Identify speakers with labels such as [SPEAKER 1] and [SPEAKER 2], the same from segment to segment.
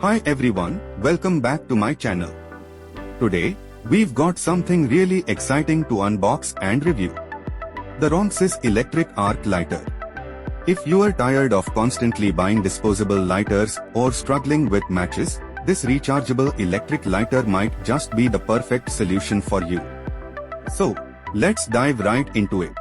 [SPEAKER 1] Hi everyone, welcome back to my channel. Today, we've got something really exciting to unbox and review. The Ronxys Electric Arc Lighter. If you are tired of constantly buying disposable lighters or struggling with matches, this rechargeable electric lighter might just be the perfect solution for you. So, let's dive right into it.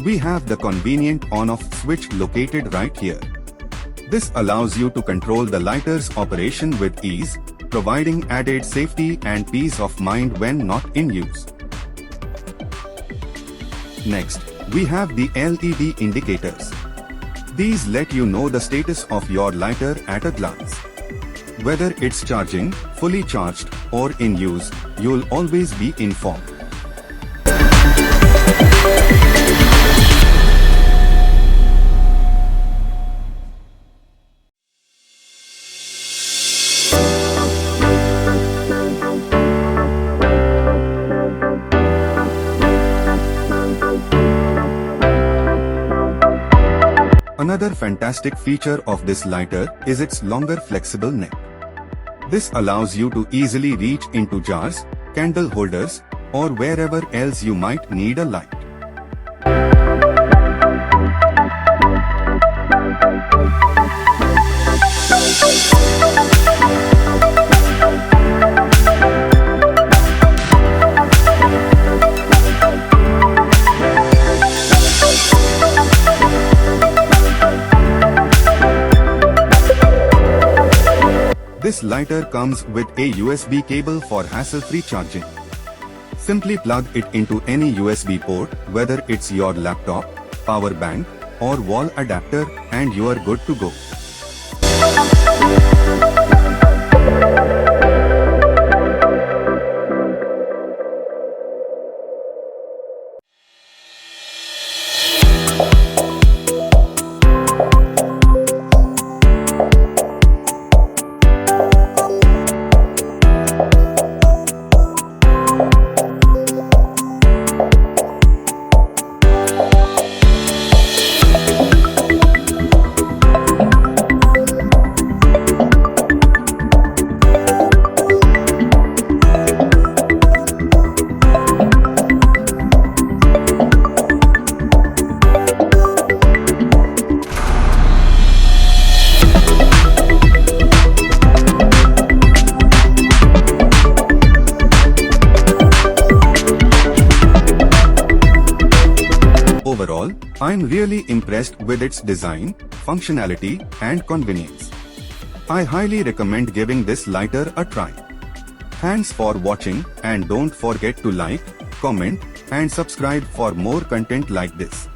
[SPEAKER 1] We have the convenient on-off switch located right here. This allows you to control the lighter's operation with ease, providing added safety and peace of mind when not in use. Next, we have the LED indicators. These let you know the status of your lighter at a glance. Whether it's charging, fully charged, or in use, you'll always be informed. Another fantastic feature of this lighter is its longer flexible neck. This allows you to easily reach into jars, candle holders, or wherever else you might need a light. This lighter comes with a USB cable for hassle-free charging. Simply plug it into any USB port, whether it's your laptop, power bank, or wall adapter, and you are good to go. Overall, I'm really impressed with its design, functionality, and convenience. I highly recommend giving this lighter a try. Thanks for watching, and don't forget to like, comment, and subscribe for more content like this.